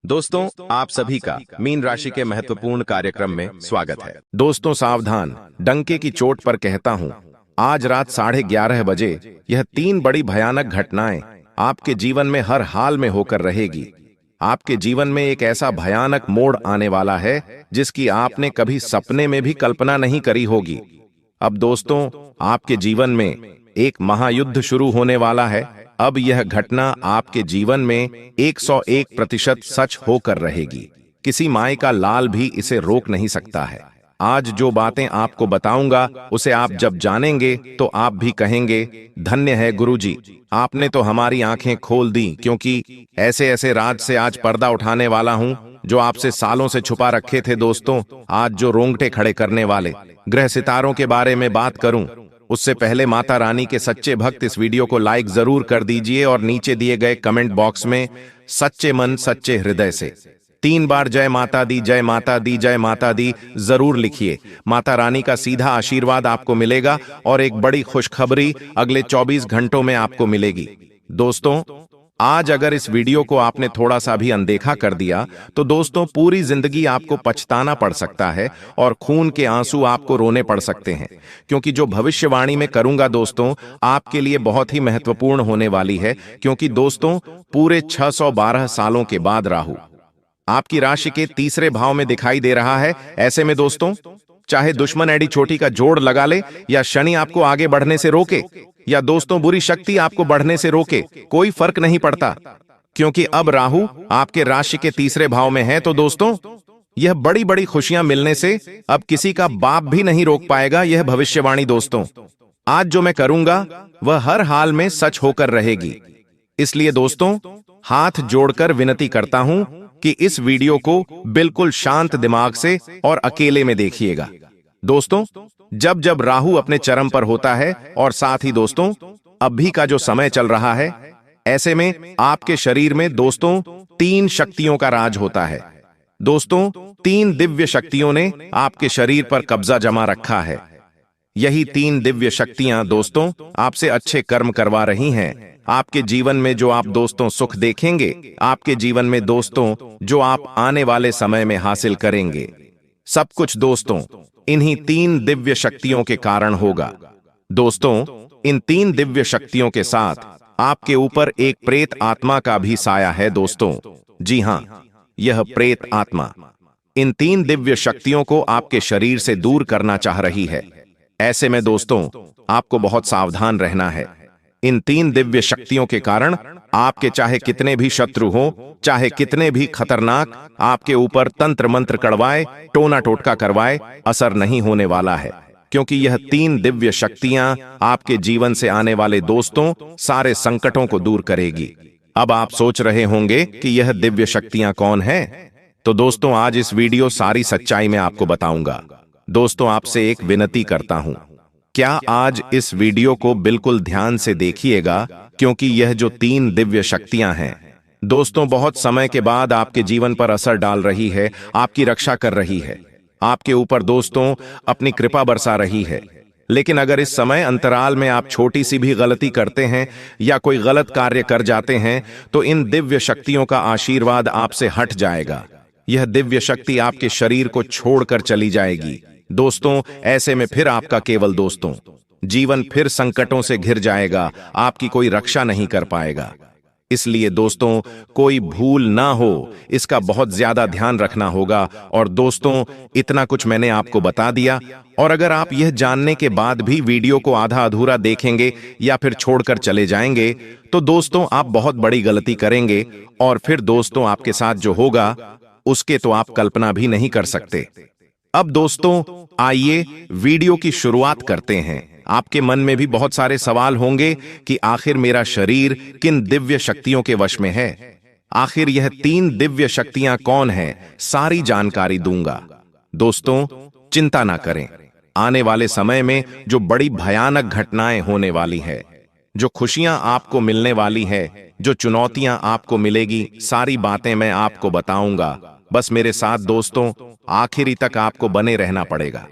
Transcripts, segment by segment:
दोस्तों, आप सभी का मीन राशि के महत्वपूर्ण कार्यक्रम में स्वागत है। दोस्तों सावधान, डंके की चोट पर कहता हूं, आज रात 11:30 बजे यह 3 बड़ी भयानक घटनाएं आपके जीवन में हर हाल में होकर रहेगी। आपके जीवन में एक ऐसा भयानक मोड़ आने वाला है जिसकी आपने कभी सपने में भी कल्पना नहीं करी होगी। अब दोस्तों, आपके जीवन में एक महायुद्ध शुरू होने वाला है। अब यह घटना आपके जीवन में 101% सच होकर रहेगी। किसी माय का लाल भी इसे रोक नहीं सकता है। आज जो बातें आपको बताऊंगा उसे आप जब जानेंगे तो आप भी कहेंगे, धन्य है गुरुजी, आपने तो हमारी आंखें खोल दी, क्योंकि ऐसे ऐसे राज से आज पर्दा उठाने वाला हूं जो आपसे सालों से छुपा रखे थे। दोस्तों, आज जो रोंगटे खड़े करने वाले ग्रह सितारों के बारे में बात करूं, उससे पहले माता रानी के सच्चे भक्त इस वीडियो को लाइक जरूर कर दीजिए और नीचे दिए गए कमेंट बॉक्स में सच्चे मन सच्चे हृदय से 3 बार जय माता दी, जय माता दी, जय माता दी जरूर लिखिए। माता रानी का सीधा आशीर्वाद आपको मिलेगा और एक बड़ी खुशखबरी अगले 24 घंटों में आपको मिलेगी। दोस्तों, आज अगर इस वीडियो को आपने थोड़ा सा भी अनदेखा कर दिया तो दोस्तों पूरी जिंदगी आपको पछताना पड़ सकता है और खून के आंसू आपको रोने पड़ सकते हैं, क्योंकि जो भविष्यवाणी मैं करूंगा दोस्तों आपके लिए बहुत ही महत्वपूर्ण होने वाली है। क्योंकि दोस्तों पूरे 612 सालों के बाद राहु आपकी राशि के तीसरे भाव में दिखाई दे रहा है। ऐसे में दोस्तों, चाहे दुश्मन एडी चोटी का जोड़ लगा ले या शनि आपको आगे बढ़ने से रोके या दोस्तों बुरी शक्ति आपको बढ़ने से रोके, कोई फर्क नहीं पड़ता, क्योंकि अब राहु आपके राशि के तीसरे भाव में है। तो दोस्तों, यह बड़ी बड़ी खुशियां मिलने से अब किसी का बाप भी नहीं रोक पाएगा। यह भविष्यवाणी दोस्तों आज जो मैं करूंगा वह हर हाल में सच होकर रहेगी। इसलिए दोस्तों हाथ जोड़कर विनती करता हूं कि इस वीडियो को बिल्कुल शांत दिमाग से और अकेले में देखिएगा। दोस्तों, जब जब राहु अपने चरम पर होता है और साथ ही दोस्तों अभी का जो समय चल रहा है, ऐसे में आपके शरीर में दोस्तों 3 शक्तियों का राज होता है। दोस्तों 3 दिव्य शक्तियों ने आपके शरीर पर कब्जा जमा रखा है। यही 3 दिव्य शक्तियां दोस्तों आपसे अच्छे कर्म करवा रही हैं। आपके जीवन में जो आप दोस्तों सुख देखेंगे, आपके जीवन में दोस्तों जो आप आने वाले समय में हासिल करेंगे, सब कुछ दोस्तों इन्हीं 3 दिव्य शक्तियों के कारण होगा। दोस्तों, इन 3 दिव्य शक्तियों के साथ आपके ऊपर एक प्रेत आत्मा का भी साया है। दोस्तों जी हां, यह प्रेत आत्मा इन 3 दिव्य शक्तियों को आपके शरीर से दूर करना चाह रही है। ऐसे में दोस्तों आपको बहुत सावधान रहना है। इन 3 दिव्य शक्तियों के कारण आपके चाहे कितने भी शत्रु हो, चाहे कितने भी खतरनाक आपके ऊपर तंत्र मंत्र कड़वाए, टोना टोटका करवाए, असर नहीं होने वाला है, क्योंकि यह 3 दिव्य शक्तियां आपके जीवन से आने वाले दोस्तों सारे संकटों को दूर करेगी। अब आप सोच रहे होंगे कि यह दिव्य शक्तियां कौन है? तो दोस्तों आज इस वीडियो सारी सच्चाई में आपको बताऊंगा। दोस्तों आपसे एक विनती करता हूं, क्या आज इस वीडियो को बिल्कुल ध्यान से देखिएगा, क्योंकि यह जो 3 दिव्य शक्तियां हैं दोस्तों बहुत समय के बाद आपके जीवन पर असर डाल रही है, आपकी रक्षा कर रही है, आपके ऊपर दोस्तों अपनी कृपा बरसा रही है। लेकिन अगर इस समय अंतराल में आप छोटी सी भी गलती करते हैं या कोई गलत कार्य कर जाते हैं तो इन दिव्य शक्तियों का आशीर्वाद आपसे हट जाएगा। यह दिव्य शक्ति आपके शरीर को छोड़कर चली जाएगी। दोस्तों ऐसे में फिर आपका केवल दोस्तों जीवन फिर संकटों से घिर जाएगा, आपकी कोई रक्षा नहीं कर पाएगा। इसलिए दोस्तों कोई भूल ना हो, इसका बहुत ज्यादा ध्यान रखना होगा। और दोस्तों इतना कुछ मैंने आपको बता दिया, और अगर आप यह जानने के बाद भी वीडियो को आधा अधूरा देखेंगे या फिर छोड़कर चले जाएंगे तो दोस्तों आप बहुत बड़ी गलती करेंगे, और फिर दोस्तों आपके साथ जो होगा उसके तो आप कल्पना भी नहीं कर सकते। अब दोस्तों आइए वीडियो की शुरुआत करते हैं। आपके मन में भी बहुत सारे सवाल होंगे कि आखिर मेरा शरीर किन दिव्य शक्तियों के वश में है, आखिर यह 3 दिव्य शक्तियां कौन हैं, सारी जानकारी दूंगा। दोस्तों चिंता ना करें, आने वाले समय में जो बड़ी भयानक घटनाएं होने वाली है, जो खुशियां आपको मिलने वाली है, जो चुनौतियां आपको मिलेगी, सारी बातें मैं आपको बताऊंगा। बस मेरे साथ दोस्तों आखिरी तक आपको बने रहना पड़ेगा।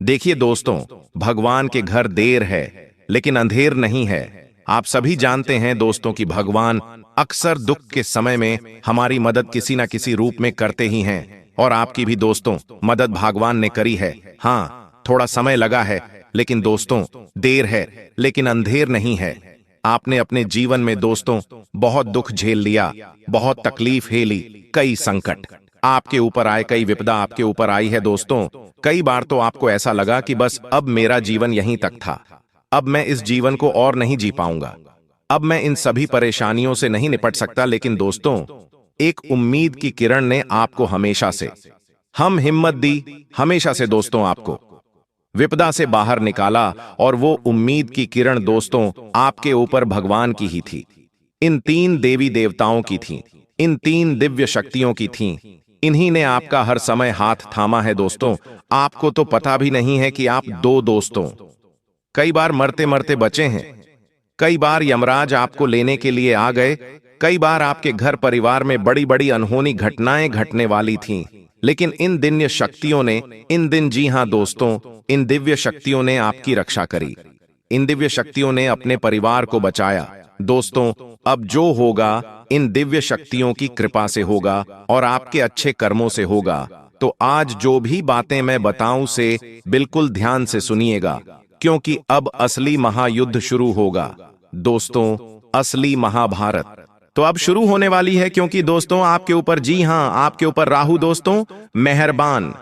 देखिए दोस्तों, भगवान के घर देर है लेकिन अंधेर नहीं है। आप सभी जानते हैं दोस्तों कि भगवान अक्सर दुख के समय में हमारी मदद किसी न किसी रूप में करते ही हैं, और आपकी भी दोस्तों मदद भगवान ने करी है। हाँ, थोड़ा समय लगा है, लेकिन दोस्तों देर है लेकिन अंधेर नहीं है। आपने अपने जीवन में दोस्तों बहुत दुख झेल लिया, बहुत तकलीफ झेली, कई संकट आपके ऊपर आए, कई विपदा आपके ऊपर आई है दोस्तों। कई बार तो आपको ऐसा लगा कि बस अब मेरा जीवन यहीं तक था, अब मैं इस जीवन को और नहीं जी पाऊंगा, अब मैं इन सभी परेशानियों से नहीं निपट सकता। लेकिन दोस्तों एक उम्मीद की किरण ने आपको हमेशा से हम हिम्मत दी, हमेशा से दोस्तों आपको विपदा से बाहर निकाला, और वो उम्मीद की किरण दोस्तों आपके ऊपर भगवान की ही थी, इन 3 देवी देवताओं की थी, इन 3 दिव्य शक्तियों की थी। इन्हीं ने आपका हर समय हाथ थामा है दोस्तों। आपको तो पता भी नहीं है कि आप 2 दोस्तों कई बार मरते मरते बचे हैं, कई बार यमराज आपको लेने के लिए आ गए, कई बार आपके घर परिवार में बड़ी बड़ी अनहोनी घटनाएं घटने वाली थीं, लेकिन इन दिव्य शक्तियों ने, इन दिन, जी हां दोस्तों, इन दिव्य शक्तियों ने आपकी रक्षा करी, इन दिव्य शक्तियों ने अपने परिवार को बचाया। दोस्तों अब जो होगा इन दिव्य शक्तियों की कृपा से होगा और आपके अच्छे कर्मों से होगा। तो आज जो भी बातें मैं बताऊं से बिल्कुल ध्यान से सुनिएगा, क्योंकि अब असली महायुद्ध शुरू होगा दोस्तों, असली महाभारत तो अब शुरू होने वाली है। क्योंकि दोस्तों आपके ऊपर, जी हां, आपके ऊपर राहु दोस्तों मेहरबान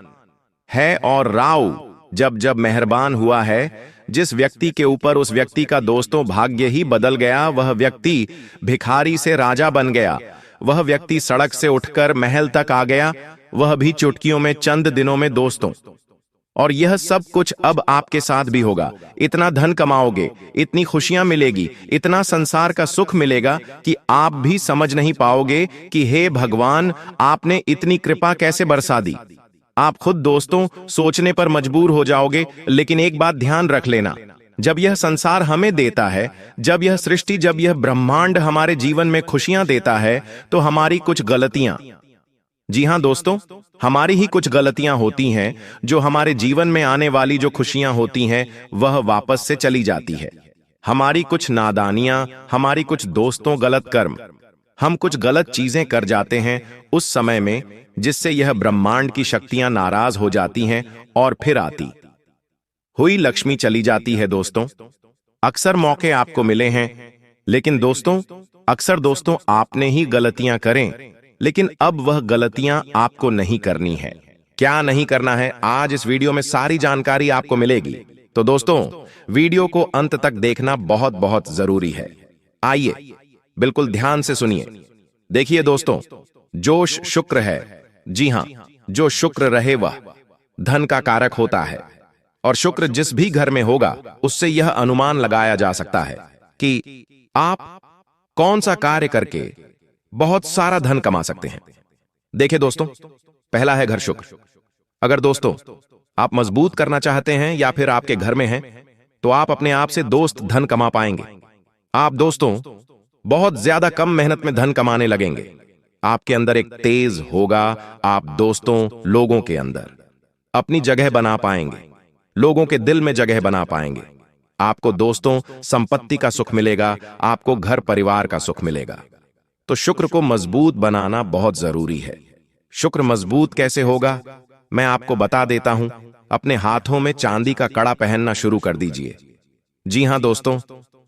है, और राहु जब जब मेहरबान हुआ है जिस व्यक्ति के ऊपर, उस व्यक्ति का दोस्तों भाग्य ही बदल गया। वह व्यक्ति भिखारी से राजा बन गया, वह व्यक्ति सड़क से उठकर महल तक आ गया, वह भी चुटकियों में, चंद दिनों में दोस्तों। और यह सब कुछ अब आपके साथ भी होगा। इतना धन कमाओगे, इतनी खुशियां मिलेगी, इतना संसार का सुख मिलेगा कि आप भी समझ नहीं पाओगे कि हे भगवान, आपने इतनी कृपा कैसे बरसा दी। आप खुद दोस्तों सोचने पर मजबूर हो जाओगे। लेकिन एक बात ध्यान रख लेना, जब यह संसार हमें देता है, जब यह सृष्टि, जब यह ब्रह्मांड हमारे जीवन में खुशियां देता है, तो हमारी कुछ गलतियां, जी हां दोस्तों, हमारी ही कुछ गलतियां होती हैं जो हमारे जीवन में आने वाली जो खुशियां होती हैं वह वापस से चली जाती है। हमारी कुछ नादानियां, हमारी कुछ दोस्तों गलत कर्म, हम कुछ गलत चीजें कर जाते हैं उस समय में, जिससे यह ब्रह्मांड की शक्तियां नाराज हो जाती हैं और फिर आती हुई लक्ष्मी चली जाती है दोस्तों। अक्सर मौके आपको मिले हैं, लेकिन दोस्तों अक्सर दोस्तों आपने ही गलतियां करें, लेकिन अब वह गलतियां आपको नहीं करनी है। क्या नहीं करना है, आज इस वीडियो में सारी जानकारी आपको मिलेगी। तो दोस्तों वीडियो को अंत तक देखना बहुत बहुत जरूरी है। आइए बिल्कुल ध्यान से सुनिए। देखिए दोस्तों, जो शुक्र है, जी हां, जो शुक्र रहे वह धन का कारक होता है, और शुक्र जिस भी घर में होगा उससे यह अनुमान लगाया जा सकता है कि आप कौन सा कार्य करके बहुत सारा धन कमा सकते हैं। देखिए दोस्तों, पहला है घर शुक्र। अगर दोस्तों आप मजबूत करना चाहते हैं या फिर आपके घर में हैं, तो आप अपने आप से दोस्त धन कमा पाएंगे। आप दोस्तों बहुत ज्यादा कम मेहनत में धन कमाने लगेंगे। आपके अंदर एक तेज होगा, आप दोस्तों लोगों के अंदर अपनी जगह बना पाएंगे, लोगों के दिल में जगह बना पाएंगे। आपको दोस्तों संपत्ति का सुख मिलेगा, आपको घर परिवार का सुख मिलेगा। तो शुक्र को मजबूत बनाना बहुत जरूरी है। शुक्र मजबूत कैसे होगा, मैं आपको बता देता हूं। अपने हाथों में चांदी का कड़ा पहनना शुरू कर दीजिए। जी हां दोस्तों,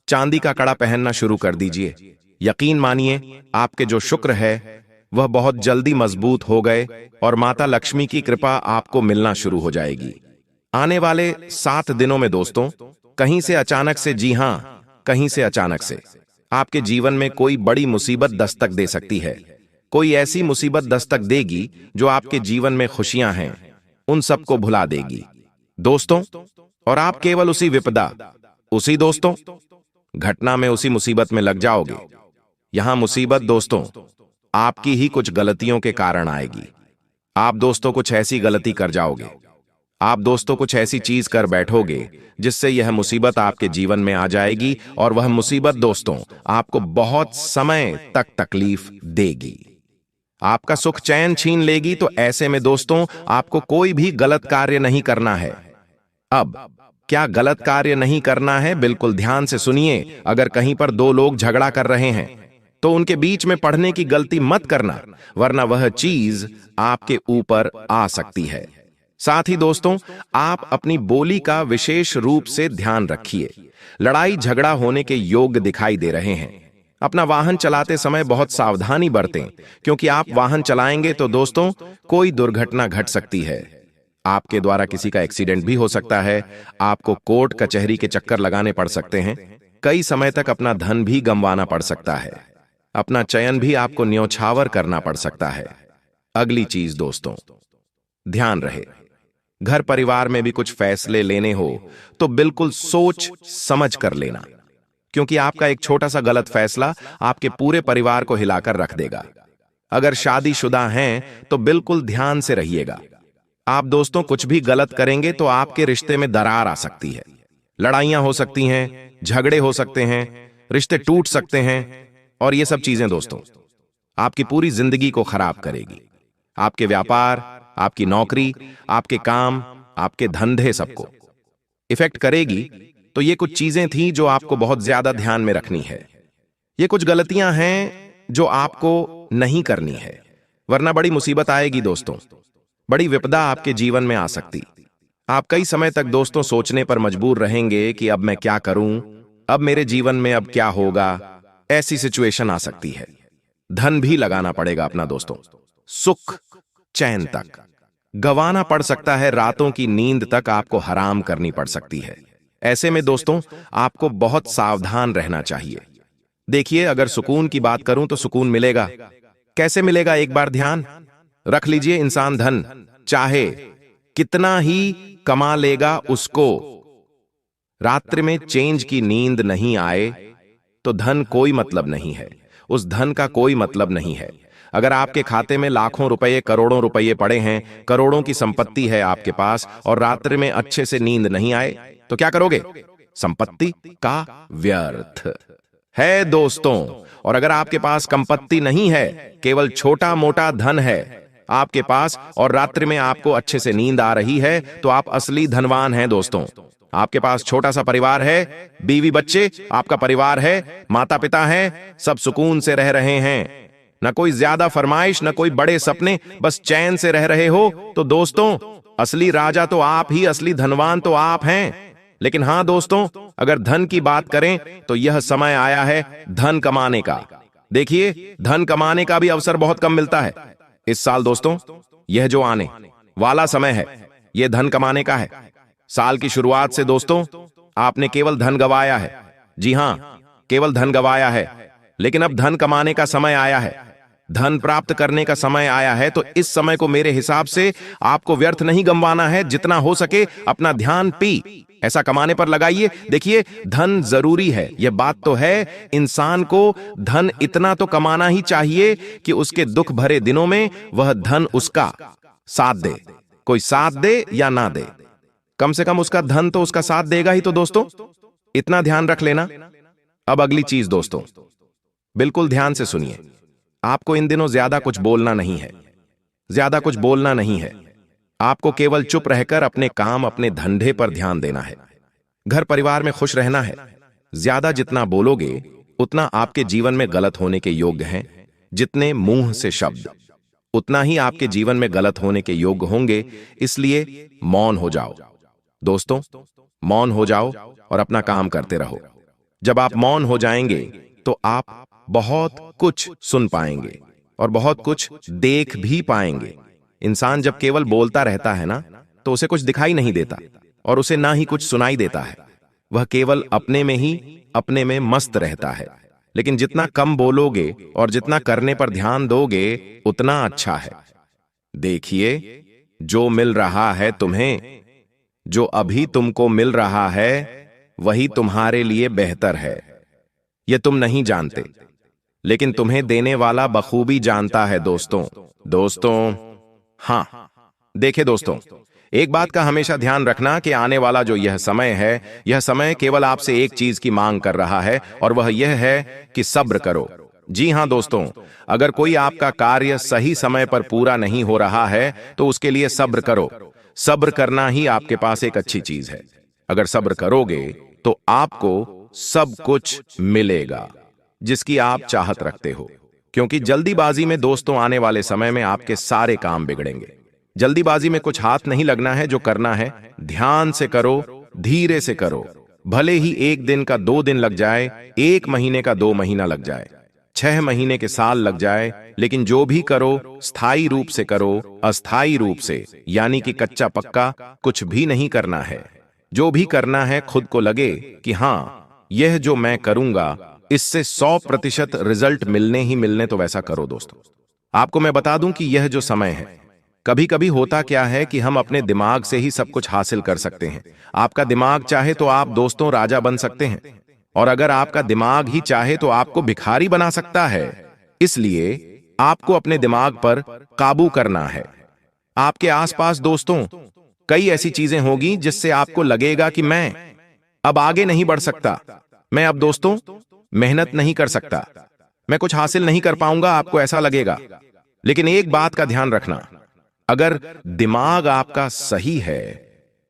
चांदी का कड़ा पहनना शुरू कर दीजिए। यकीन मानिए आपके जो शुक्र है वह बहुत जल्दी मजबूत हो गए, और माता लक्ष्मी की कृपा आपको मिलना शुरू हो जाएगी। आने वाले 7 दिनों में दोस्तों कहीं से अचानक से, जी हां, कहीं से अचानक से आपके जीवन में कोई बड़ी मुसीबत दस्तक दे सकती है। कोई ऐसी मुसीबत दस्तक देगी जो आपके जीवन में खुशियां हैं उन सबको भुला देगी दोस्तों। और आप केवल उसी विपदा, उसी दोस्तों घटना में, उसी मुसीबत में लग जाओगे। यहां मुसीबत दोस्तों आपकी ही कुछ गलतियों के कारण आएगी। आप दोस्तों कुछ ऐसी गलती कर जाओगे, आप दोस्तों कुछ ऐसी चीज कर बैठोगे जिससे यह मुसीबत आपके जीवन में आ जाएगी, और वह मुसीबत दोस्तों आपको बहुत समय तक तकलीफ देगी, आपका सुख चैन छीन लेगी। तो ऐसे में दोस्तों आपको कोई भी गलत कार्य नहीं करना है। अब क्या गलत कार्य नहीं करना है, बिल्कुल ध्यान से सुनिए। अगर कहीं पर 2 लोग झगड़ा कर रहे हैं तो उनके बीच में पढ़ने की गलती मत करना, वरना वह चीज आपके ऊपर आ सकती है। साथ ही दोस्तों, आप अपनी बोली का विशेष रूप से ध्यान रखिए। लड़ाई झगड़ा होने के योग दिखाई दे रहे हैं। अपना वाहन चलाते समय बहुत सावधानी बरतें, क्योंकि आप वाहन चलाएंगे तो दोस्तों कोई दुर्घटना घट सकती है। आपके द्वारा किसी का एक्सीडेंट भी हो सकता है। आपको कोर्ट कचहरी के चक्कर लगाने पड़ सकते हैं। कई समय तक अपना धन भी गंवाना पड़ सकता है। अपना चयन भी आपको न्योछावर करना पड़ सकता है। अगली चीज दोस्तों, ध्यान रहे, घर परिवार में भी कुछ फैसले लेने हो तो बिल्कुल सोच समझ कर लेना, क्योंकि आपका एक छोटा सा गलत फैसला आपके पूरे परिवार को हिलाकर रख देगा। अगर शादीशुदा हैं तो बिल्कुल ध्यान से रहिएगा। आप दोस्तों कुछ भी गलत करेंगे तो आपके रिश्ते में दरार आ सकती है। लड़ाइयां हो सकती हैं, झगड़े हो सकते हैं, रिश्ते टूट सकते हैं, और ये सब चीजें दोस्तों आपकी पूरी जिंदगी को खराब करेगी। आपके व्यापार, आपकी नौकरी, आपके काम, आपके धंधे सबको इफेक्ट करेगी। तो ये कुछ चीजें थी जो आपको बहुत ज्यादा ध्यान में रखनी है। ये कुछ गलतियां हैं जो आपको नहीं करनी है, वरना बड़ी मुसीबत आएगी दोस्तों। बड़ी विपदा आपके जीवन में आ सकती। आप कई समय तक दोस्तों सोचने पर मजबूर रहेंगे कि अब मैं क्या करूं, अब मेरे जीवन में अब क्या होगा। ऐसी सिचुएशन आ सकती है। धन भी लगाना पड़ेगा अपना दोस्तों, सुख चैन तक गंवाना पड़ सकता है, रातों की नींद तक आपको हराम करनी पड़ सकती है। ऐसे में दोस्तों आपको बहुत सावधान रहना चाहिए। देखिए, अगर सुकून की बात करूं तो सुकून मिलेगा। कैसे मिलेगा, एक बार ध्यान रख लीजिए। इंसान धन चाहे कितना ही कमा लेगा, उसको रात्रि में चैन की नींद नहीं आए तो धन कोई मतलब नहीं है, उस धन का कोई मतलब नहीं है। अगर आपके खाते में लाखों रुपए, करोड़ों रुपए पड़े हैं, करोड़ों की संपत्ति है आपके पास, और रात्रि में अच्छे से नींद नहीं आए, तो क्या करोगे? संपत्ति का व्यर्थ है दोस्तों। और अगर आपके पास संपत्ति नहीं है, केवल छोटा मोटा धन है आपके पास, और रात्रि में आपको अच्छे से नींद आ रही है, तो आप असली धनवान हैं दोस्तों। आपके पास छोटा सा परिवार है, बीवी बच्चे, आपका परिवार है, माता पिता हैं, सब सुकून से रह रहे हैं, न कोई ज्यादा फरमाइश, न कोई बड़े सपने, बस चैन से रह रहे हो, तो दोस्तों असली राजा तो आप ही, असली धनवान तो आप हैं। लेकिन हां दोस्तों, अगर धन की बात करें तो यह समय आया है धन कमाने का। देखिए, धन कमाने का भी अवसर बहुत कम मिलता है इस साल दोस्तों। यह जो आने वाला समय है, यह धन कमाने का है। साल की शुरुआत से दोस्तों आपने केवल धन गंवाया है। जी हां, केवल धन गंवाया है, लेकिन अब धन कमाने का समय आया है, धन प्राप्त करने का समय आया है। तो इस समय को मेरे हिसाब से आपको व्यर्थ नहीं गंवाना है। जितना हो सके अपना ध्यान ऐसा कमाने पर लगाइए। देखिए, धन जरूरी है, यह बात तो है। इंसान को धन इतना तो कमाना ही चाहिए कि उसके दुख भरे दिनों में वह धन उसका साथ दे। कोई साथ दे या ना दे, कम से कम उसका धन तो उसका साथ देगा ही। तो दोस्तों इतना ध्यान रख लेना। अब अगली चीज दोस्तों, बिल्कुल ध्यान से सुनिए। आपको इन दिनों ज्यादा कुछ बोलना नहीं है, ज्यादा कुछ बोलना नहीं है। आपको केवल चुप रहकर अपने काम, अपने धंधे पर ध्यान देना है। घर परिवार में खुश रहना है। ज्यादा जितना बोलोगे उतना आपके जीवन में गलत होने के योग्य हैं। जितने मुंह से शब्द, उतना ही आपके जीवन में गलत होने के योग्य होंगे। इसलिए मौन हो जाओ दोस्तों, मौन हो जाओ और अपना काम करते रहो। जब आप मौन हो जाएंगे तो आप बहुत कुछ सुन पाएंगे और बहुत कुछ देख भी पाएंगे। इंसान जब केवल बोलता रहता है ना, तो उसे कुछ दिखाई नहीं देता और उसे ना ही कुछ सुनाई देता है। वह केवल अपने में ही, अपने में मस्त रहता है। लेकिन जितना कम बोलोगे और जितना करने पर ध्यान दोगे उतना अच्छा है। देखिए, जो मिल रहा है तुम्हें, जो अभी तुमको मिल रहा है, वही तुम्हारे लिए बेहतर है। यह तुम नहीं जानते, लेकिन तुम्हें देने वाला बखूबी जानता है दोस्तों। हां, देखिए दोस्तों, एक बात का हमेशा ध्यान रखना कि आने वाला जो यह समय है, यह समय केवल आपसे एक चीज की मांग कर रहा है, और वह यह है कि सब्र करो। जी हां दोस्तों, अगर कोई आपका कार्य सही समय पर पूरा नहीं हो रहा है तो उसके लिए सब्र करो। सब्र करना ही आपके पास एक अच्छी चीज है। अगर सब्र करोगे तो आपको सब कुछ मिलेगा। जिसकी आप चाहत रखते हो, क्योंकि जल्दीबाजी में दोस्तों आने वाले समय में आपके सारे काम बिगड़ेंगे। जल्दीबाजी में कुछ हाथ नहीं लगना है। जो करना है ध्यान से करो, धीरे से करो। भले ही 1 दिन का 2 दिन लग जाए, 1 महीने का 2 महीना लग जाए, 6 महीने के साल लग जाए, लेकिन जो भी करो स्थायी रूप से करो। अस्थायी रूप से यानी कि कच्चा पक्का कुछ भी नहीं करना है। जो भी करना है खुद को लगे कि हां, यह जो मैं करूंगा इससे 100% रिजल्ट मिलने ही मिलने, तो वैसा करो दोस्तों। आपको मैं बता दूं कि यह जो समय है, कभी कभी होता क्या है कि हम अपने दिमाग से ही सब कुछ हासिल कर सकते हैं। आपका दिमाग चाहे तो आप दोस्तों राजा बन सकते हैं, और अगर आपका दिमाग ही चाहे तो आपको भिखारी बना सकता है। इसलिए आपको अपने दिमाग पर काबू करना है। आपके आसपास दोस्तों कई ऐसी चीजें होगी जिससे आपको लगेगा कि मैं अब आगे नहीं बढ़ सकता, मैं अब दोस्तों मेहनत नहीं कर सकता, मैं कुछ हासिल नहीं कर पाऊंगा, आपको ऐसा लगेगा। लेकिन एक बात का ध्यान रखना, अगर दिमाग आपका सही है,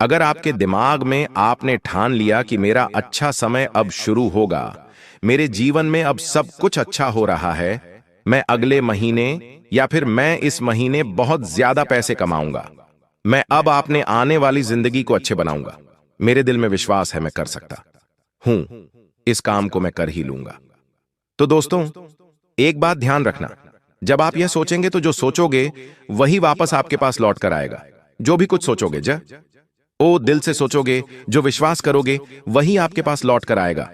अगर आपके दिमाग में आपने ठान लिया कि मेरा अच्छा समय अब शुरू होगा, मेरे जीवन में अब सब कुछ अच्छा हो रहा है, मैं अगले महीने या फिर मैं इस महीने बहुत ज्यादा पैसे कमाऊंगा, मैं अब आपने आने वाली जिंदगी को अच्छे बनाऊंगा, मेरे दिल में विश्वास है मैं कर सकता हूं, इस काम को मैं कर ही लूंगा। तो दोस्तों एक बात ध्यान रखना, जब आप यह सोचेंगे तो जो सोचोगे वही वापस आपके पास लौट कर आएगा। जो भी कुछ सोचोगे दिल से सोचोगे, जो विश्वास करोगे वही आपके पास लौट कर आएगा।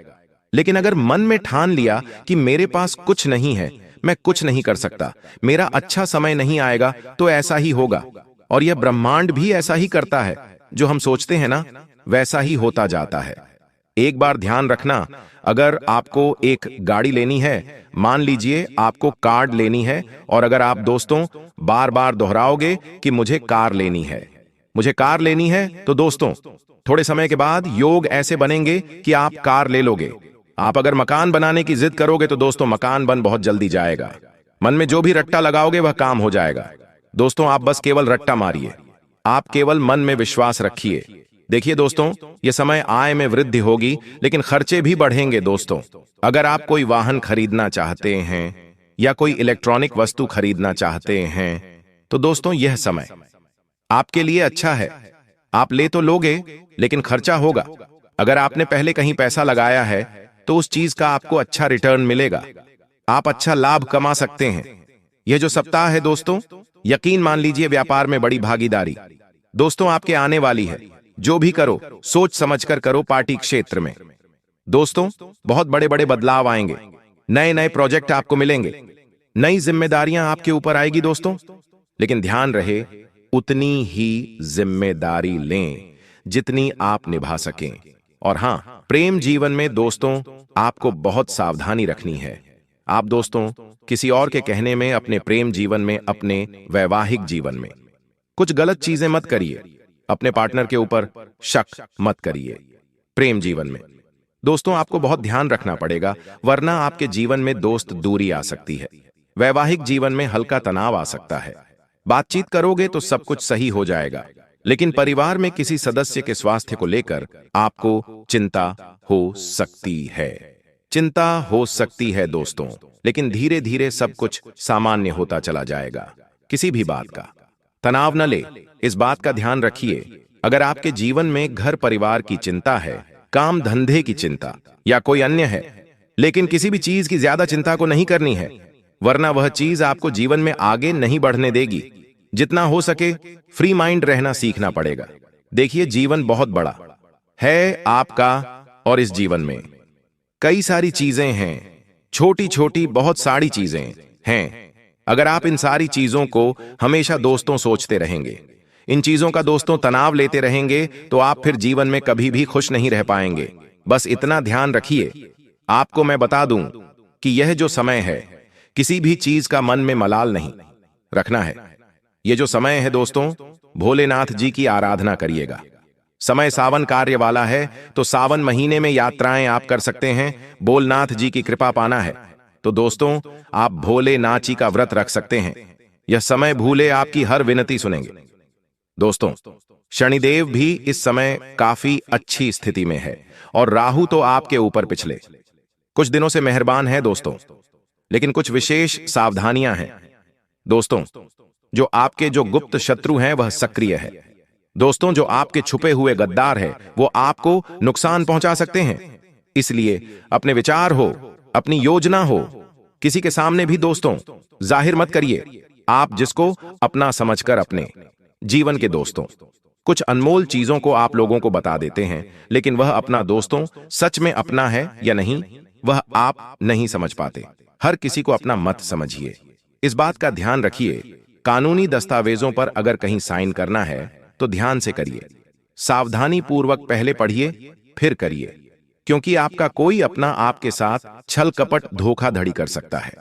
लेकिन अगर मन में ठान लिया कि मेरे पास कुछ नहीं है, मैं कुछ नहीं कर सकता, मेरा अच्छा समय नहीं आएगा, तो ऐसा ही होगा। और यह ब्रह्मांड भी ऐसा ही करता है, जो हम सोचते हैं ना वैसा ही होता जाता है। एक बार ध्यान रखना, अगर आपको एक गाड़ी लेनी है, मान लीजिए आपको कार लेनी है, और अगर आप दोस्तों बार बार दोहराओगे कि मुझे कार लेनी है, मुझे कार लेनी है, तो दोस्तों थोड़े समय के बाद योग ऐसे बनेंगे कि आप कार ले लोगे। आप अगर मकान बनाने की जिद करोगे तो दोस्तों मकान बन बहुत जल्दी जाएगा। मन में जो भी रट्टा लगाओगे वह काम हो जाएगा। दोस्तों आप बस केवल रट्टा मारिए, आप केवल मन में विश्वास रखिए। देखिए दोस्तों, यह समय आय में वृद्धि होगी, लेकिन खर्चे भी बढ़ेंगे दोस्तों। अगर आप कोई वाहन खरीदना चाहते हैं या कोई इलेक्ट्रॉनिक वस्तु खरीदना चाहते हैं, तो दोस्तों यह समय आपके लिए अच्छा है। आप ले तो लोगे, लेकिन खर्चा होगा। अगर आपने पहले कहीं पैसा लगाया है तो उस चीज का आपको अच्छा रिटर्न मिलेगा, आप अच्छा लाभ कमा सकते हैं। यह जो सप्ताह है दोस्तों, यकीन मान लीजिए व्यापार में बड़ी भागीदारी दोस्तों आपके आने वाली है। जो भी करो सोच समझकर करो। पार्टी क्षेत्र में दोस्तों बहुत बड़े बड़े बदलाव आएंगे, नए नए प्रोजेक्ट आपको मिलेंगे, नई जिम्मेदारियां आपके ऊपर आएगी दोस्तों। लेकिन ध्यान रहे, उतनी ही जिम्मेदारी लें जितनी आप निभा सकें। और हां, प्रेम जीवन में दोस्तों आपको बहुत सावधानी रखनी है। आप दोस्तों किसी और के कहने में, अपने प्रेम जीवन में, अपने वैवाहिक जीवन में कुछ गलत चीजें मत करिए। अपने पार्टनर के ऊपर शक मत करिए। प्रेम जीवन में दोस्तों आपको बहुत ध्यान रखना पड़ेगा, वरना आपके जीवन में दोस्त दूरी आ सकती है। वैवाहिक जीवन में हल्का तनाव आ सकता है। बातचीत करोगे तो सब कुछ सही हो जाएगा, लेकिन परिवार में किसी सदस्य के स्वास्थ्य को लेकर आपको चिंता हो सकती है। चिंता हो सकती है दोस्तों, लेकिन धीरे धीरे सब कुछ सामान्य होता चला जाएगा। किसी भी बात का तनाव न ले, इस बात का ध्यान रखिए। अगर आपके जीवन में घर परिवार की चिंता है, काम धंधे की चिंता या कोई अन्य है, लेकिन किसी भी चीज की ज्यादा चिंता को नहीं करनी है, वरना वह चीज आपको जीवन में आगे नहीं बढ़ने देगी। जितना हो सके फ्री माइंड रहना सीखना पड़ेगा। देखिए जीवन बहुत बड़ा है आपका, और इस जीवन में कई सारी चीजें हैं, छोटी छोटी बहुत सारी चीजें हैं। अगर आप इन सारी चीजों को हमेशा दोस्तों सोचते रहेंगे, इन चीजों का दोस्तों तनाव लेते रहेंगे, तो आप फिर जीवन में कभी भी खुश नहीं रह पाएंगे। बस इतना ध्यान रखिए। आपको मैं बता दूं कि यह जो समय है, किसी भी चीज का मन में मलाल नहीं रखना है। यह जो समय है दोस्तों, भोलेनाथ जी की आराधना करिएगा। समय सावन कार्य वाला है, तो सावन महीने में यात्राएं आप कर सकते हैं। भोलेनाथ जी की कृपा पाना है तो दोस्तों आप भोलेनाथ जी का व्रत रख सकते हैं। यह समय भूले आपकी हर विनती सुनेंगे। दोस्तों शनिदेव भी इस समय काफी अच्छी स्थिति में है, और राहु तो आपके ऊपर पिछले कुछ दिनों से मेहरबान है दोस्तों, लेकिन कुछ विशेष सावधानियां हैं दोस्तों। जो आपके जो गुप्त शत्रु हैं वह सक्रिय है दोस्तों। जो आपके छुपे हुए गद्दार है वो आपको नुकसान पहुंचा सकते हैं। इसलिए अपने विचार हो, अपनी योजना हो, किसी के सामने भी दोस्तों जाहिर मत करिए। आप जिसको अपना समझकर अपने जीवन के दोस्तों कुछ अनमोल चीजों को आप लोगों को बता देते हैं, लेकिन वह अपना दोस्तों सच में अपना है या नहीं वह आप नहीं समझ पाते। हर किसी को अपना मत समझिए, इस बात का ध्यान रखिए। कानूनी दस्तावेजों पर अगर कहीं साइन करना है तो ध्यान से करिए, सावधानी पूर्वक पहले पढ़िए फिर करिए, क्योंकि आपका कोई अपना आपके साथ छल कपट धोखाधड़ी कर सकता है।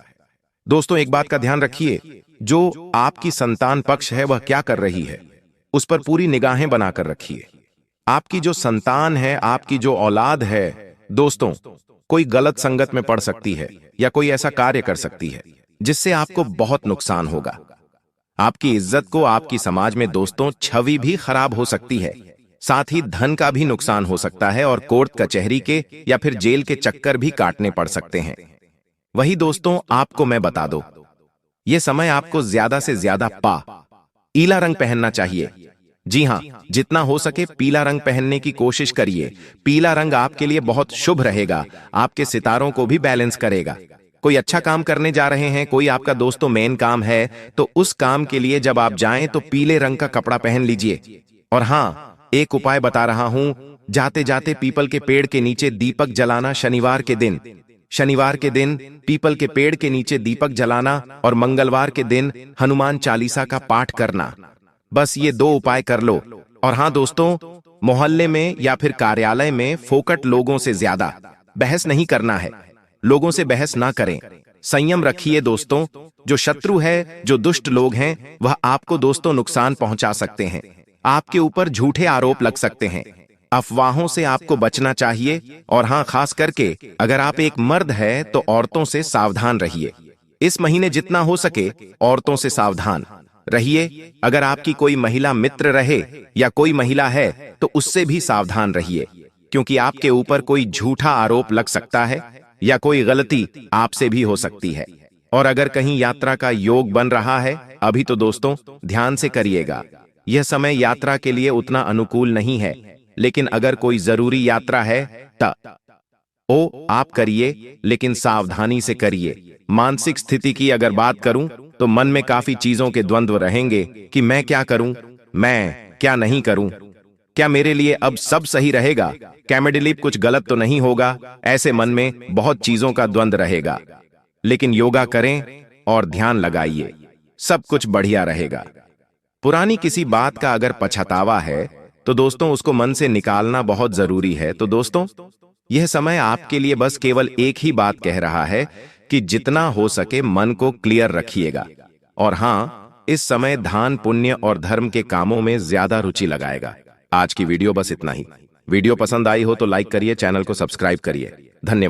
दोस्तों एक बात का ध्यान रखिए, जो आपकी संतान पक्ष है वह क्या कर रही है उस पर पूरी निगाहें बनाकर रखिए। आपकी जो संतान है, आपकी जो औलाद है दोस्तों, कोई गलत संगत में पड़ सकती है या कोई ऐसा कार्य कर सकती है जिससे आपको बहुत नुकसान होगा। आपकी इज्जत को आपकी समाज में दोस्तों छवि भी खराब हो सकती है, साथ ही धन का भी नुकसान हो सकता है और कोर्ट कचहरी के या फिर जेल के चक्कर भी काटने पड़ सकते हैं। वही दोस्तों आपको मैं बता दूं, यह समय आपको ज्यादा से ज्यादा पीला रंग पहनना चाहिए। जी हां, जितना हो सके पीला रंग पहनने की कोशिश करिए। पीला रंग आपके लिए बहुत शुभ रहेगा, आपके सितारों को भी बैलेंस करेगा। कोई अच्छा काम करने जा रहे हैं, कोई आपका दोस्तों मेन काम है, तो उस काम के लिए जब आप जाएं तो पीले रंग का कपड़ा पहन लीजिए। और हां, एक उपाय बता रहा हूं, जाते जाते पीपल के पेड़ के नीचे दीपक जलाना शनिवार के दिन पीपल के पेड़ के नीचे दीपक जलाना और मंगलवार के दिन हनुमान चालीसा का पाठ करना। बस ये 2 उपाय कर लो। और हां दोस्तों, मोहल्ले में या फिर कार्यालय में फोकट लोगों से ज्यादा बहस नहीं करना है। लोगों से बहस ना करें, संयम रखिए दोस्तों। जो शत्रु है, जो दुष्ट लोग हैं, वह आपको दोस्तों नुकसान पहुंचा सकते हैं। आपके ऊपर झूठे आरोप लग सकते हैं। अफवाहों से आपको बचना चाहिए। और हां, खास करके अगर आप एक मर्द है तो औरतों से सावधान रहिए। इस महीने जितना हो सके औरतों से सावधान रहिए। अगर आपकी कोई महिला मित्र रहे या कोई महिला है तो उससे भी सावधान रहिए, क्योंकि आपके ऊपर कोई झूठा आरोप लग सकता है या कोई गलती आपसे भी हो सकती है। और अगर कहीं यात्रा का योग बन रहा है अभी तो दोस्तों ध्यान से करिएगा। यह समय यात्रा के लिए उतना अनुकूल नहीं है, लेकिन अगर कोई जरूरी यात्रा है तो आप करिए, लेकिन सावधानी से करिए। मानसिक स्थिति की अगर बात करूं तो मन में काफी चीजों के द्वंद्व रहेंगे कि मैं क्या करूं, मैं क्या नहीं करूं, क्या मेरे लिए अब सब सही रहेगा, क्या मेरे लिए कुछ गलत तो नहीं होगा। ऐसे मन में बहुत चीजों का द्वंद्व रहेगा, लेकिन योगा करें और ध्यान लगाइए, सब कुछ बढ़िया रहेगा। पुरानी किसी बात का अगर पछतावा है तो दोस्तों उसको मन से निकालना बहुत जरूरी है। तो दोस्तों यह समय आपके लिए बस केवल एक ही बात कह रहा है कि जितना हो सके मन को क्लियर रखिएगा। और हां, इस समय दान, पुण्य और धर्म के कामों में ज्यादा रुचि लगाएगा। आज की वीडियो बस इतना ही। वीडियो पसंद आई हो तो लाइक करिए, चैनल को सब्सक्राइब करिए। धन्यवाद।